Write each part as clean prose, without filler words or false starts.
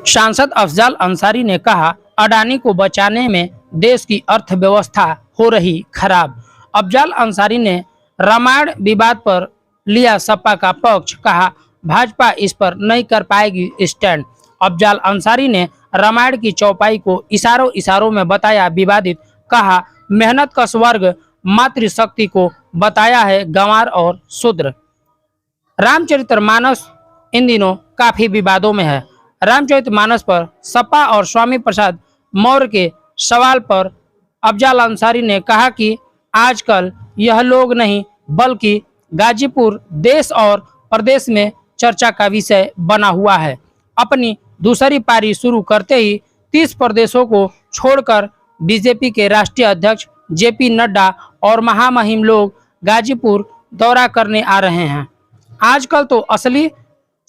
सांसद अफजल अंसारी ने कहा, अडानी को बचाने में देश की अर्थव्यवस्था हो रही खराब। अफजल अंसारी ने रामायण विवाद पर लिया सपा का पक्ष, कहा भाजपा इस पर नहीं कर पाएगी स्टैंड। अफजल अंसारी ने रामायण की चौपाई को इशारों इशारों में बताया विवादित, कहा मेहनत कश वर्ग मातृशक्ति को बताया है गंवार और शूद्र। रामचरितमानस इन दिनों काफी विवादों में है। रामचरितमानस पर सपा और स्वामी प्रसाद मौर्य के सवाल पर अफजल अंसारी ने कहा कि आजकल यह लोग नहीं बल्कि गाजीपुर देश और प्रदेश में चर्चा का विषय बना हुआ है। अपनी दूसरी पारी शुरू करते ही 30 प्रदेशों को छोड़कर बीजेपी के राष्ट्रीय अध्यक्ष जेपी नड्डा और महामहिम लोग गाजीपुर दौरा करने आ रहे हैं। आजकल तो असली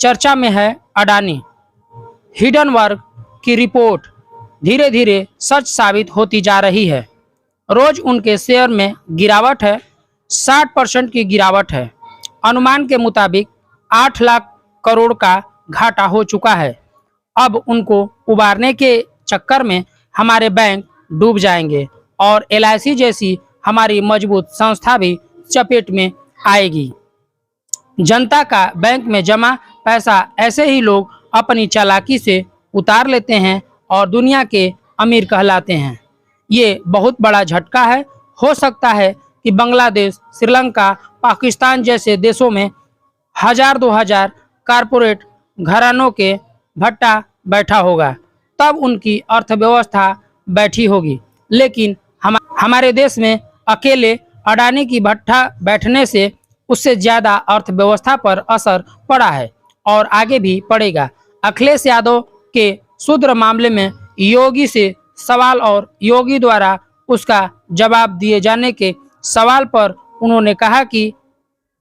चर्चा में है अडानी। हिडनबर्ग की रिपोर्ट धीरे धीरे सच साबित होती जा रही है। रोज उनके शेयर में गिरावट है, 60% की गिरावट है। अनुमान के मुताबिक 8 लाख करोड़ का घाटा हो चुका है। अब उनको उबारने के चक्कर में हमारे बैंक डूब जाएंगे और LIC जैसी हमारी मजबूत संस्था भी चपेट में आएगी। जनता का बैंक में जमा पैसा ऐसे ही लोग अपनी चालाकी से उतार लेते हैं और दुनिया के अमीर कहलाते हैं। ये बहुत बड़ा झटका है। हो सकता है कि बांग्लादेश, श्रीलंका, पाकिस्तान जैसे देशों में 1000-2000 कारपोरेट घरानों के भट्टा बैठा होगा, तब उनकी अर्थव्यवस्था बैठी होगी। लेकिन हमारे देश में अकेले अडानी की भट्टा बैठने से उससे ज़्यादा अर्थव्यवस्था पर असर पड़ा है और आगे भी पड़ेगा। अखिलेश यादव के शूद्र मामले में योगी से सवाल और योगी द्वारा उसका जवाब दिए जाने के सवाल पर उन्होंने कहा कि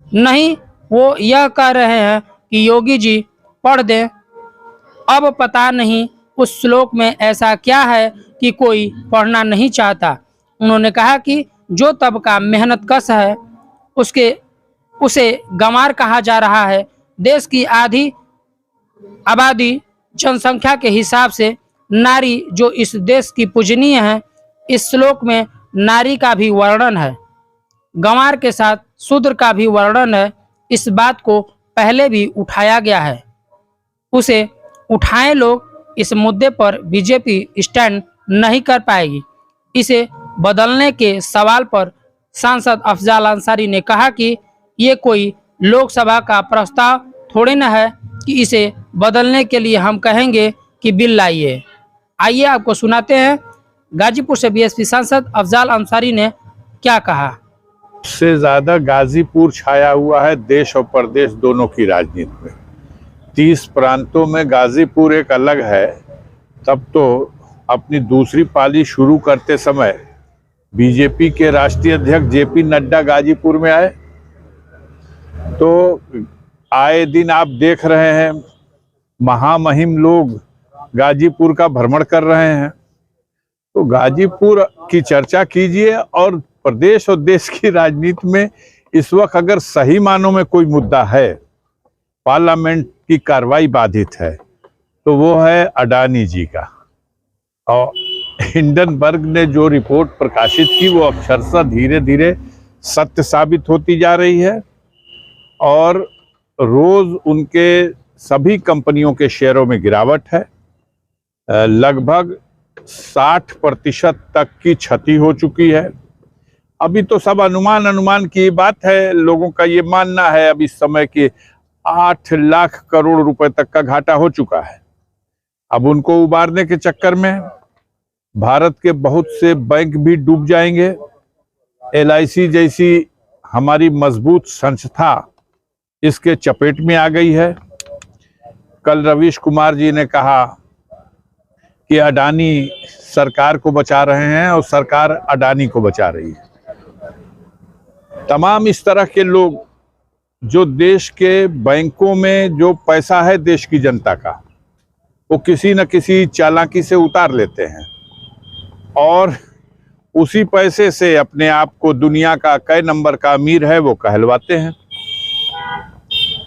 नहीं, वो यह कह रहे हैं कि योगी जी पढ़ दें। अब पता नहीं उस श्लोक में ऐसा क्या है कि कोई पढ़ना नहीं चाहता। उन्होंने कहा कि जो तबका मेहनत कश है उसे गंवार कहा जा रहा है। देश की आधी आबादी जनसंख्या के हिसाब से नारी जो इस देश की पूजनीय है, इस श्लोक में नारी का भी वर्णन है, गंवार के साथ शूद्र का भी वर्णन है। इस बात को पहले भी उठाया गया है, उसे उठाएं लोग। इस मुद्दे पर बीजेपी स्टैंड नहीं कर पाएगी। इसे बदलने के सवाल पर सांसद अफजल अंसारी ने कहा कि ये कोई लोकसभा का प्रस्ताव थोड़ी न है कि इसे बदलने के लिए हम कहेंगे कि बिल लाइए। आइए आपको सुनाते हैं गाजीपुर से बीएसपी सांसद अफजल अंसारी ने क्या कहा। से ज्यादा गाजीपुर छाया हुआ है देश और प्रदेश दोनों की राजनीति में। 30 प्रांतों में गाजीपुर एक अलग है। तब तो अपनी दूसरी पाली शुरू करते समय बीजेपी के राष्ट्रीय अध्यक्ष जेपी नड्डा गाजीपुर में आए, तो आए दिन आप देख रहे हैं महामहिम लोग गाजीपुर का भ्रमण कर रहे हैं। तो गाजीपुर की चर्चा कीजिए। और प्रदेश और देश की राजनीति में इस वक्त अगर सही मानों में कोई मुद्दा है, पार्लियामेंट की कार्रवाई बाधित है, तो वो है अडानी जी का। और हिंडनबर्ग ने जो रिपोर्ट प्रकाशित की वो अक्षरशः धीरे धीरे सत्य साबित होती जा रही है और रोज उनके सभी कंपनियों के शेयरों में गिरावट है। लगभग 60% तक की क्षति हो चुकी है। अभी तो सब अनुमान की बात है, लोगों का ये मानना है अब इस समय कि 8 लाख करोड़ रुपए तक का घाटा हो चुका है। अब उनको उबारने के चक्कर में भारत के बहुत से बैंक भी डूब जाएंगे। LIC जैसी हमारी मजबूत संस्था इसके चपेट में आ गई है। कल रवीश कुमार जी ने कहा कि अडानी सरकार को बचा रहे हैं और सरकार अडानी को बचा रही है। तमाम इस तरह के लोग जो देश के बैंकों में जो पैसा है देश की जनता का, वो किसी न किसी चालाकी से उतार लेते हैं और उसी पैसे से अपने आप को दुनिया का कई नंबर का अमीर है वो कहलवाते हैं।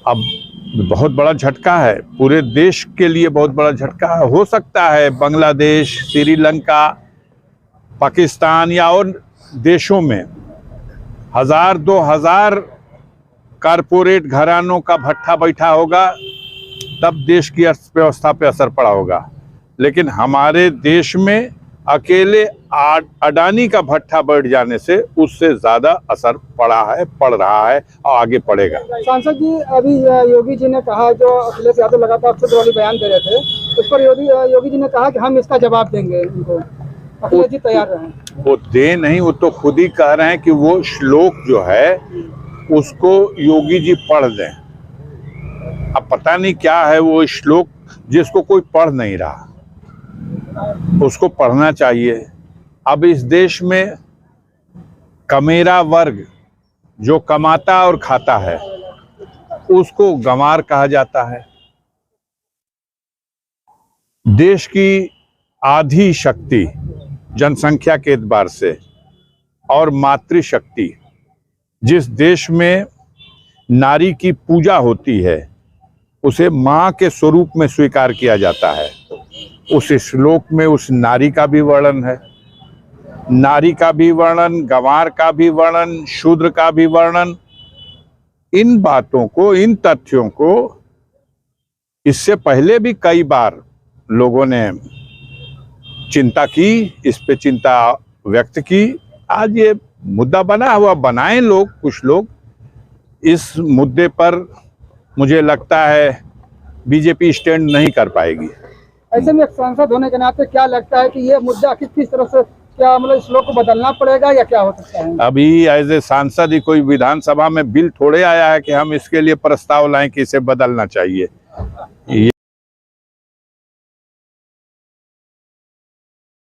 अब बहुत बड़ा झटका है, पूरे देश के लिए बहुत बड़ा झटका है। हो सकता है बांग्लादेश, श्रीलंका, पाकिस्तान या और देशों में 1000-2000 कारपोरेट घरानों का भट्ठा बैठा होगा, तब देश की अर्थव्यवस्था पे असर पड़ा होगा। लेकिन हमारे देश में अकेले अडानी का भट्ठा बैठ जाने से उससे ज्यादा असर पड़ रहा है और आगे पड़ेगा। सांसद जी, अभी योगी जी ने कहा, जो अखिलेश यादव लगातार शुद्धवादी बयान दे रहे थे, उस पर योगी जी ने कहा कि हम इसका जवाब देंगे उनको। अखिलेश जी तैयार रहे? वो दे नहीं, वो तो खुद ही कह रहे हैं कि वो श्लोक जो है उसको योगी जी पढ़ दें। अब पता नहीं क्या है वो श्लोक, जिसको कोई पढ़ नहीं रहा उसको पढ़ना चाहिए। अब इस देश में कमेरा वर्ग जो कमाता और खाता है उसको गंवार कहा जाता है। देश की आधी शक्ति जनसंख्या के एतबार से और मातृशक्ति, जिस देश में नारी की पूजा होती है उसे मां के स्वरूप में स्वीकार किया जाता है, उस श्लोक में उस नारी का भी वर्णन है। नारी का भी वर्णन, गंवार का भी वर्णन, शूद्र का भी वर्णन। इन बातों को, इन तथ्यों को इससे पहले भी कई बार लोगों ने चिंता की, इस पे चिंता व्यक्त की। आज ये मुद्दा बना हुआ, बनाए लोग, कुछ लोग। इस मुद्दे पर मुझे लगता है बीजेपी स्टैंड नहीं कर पाएगी। ऐसे में एक सांसद होने के नाते क्या लगता है कि ये मुद्दा किस तरह से, क्या मतलब श्लोक को बदलना पड़ेगा या क्या हो सकता है? अभी एज ए सांसद ही कोई विधानसभा में बिल थोड़े आया है कि हम इसके लिए प्रस्ताव लाएं कि इसे बदलना चाहिए।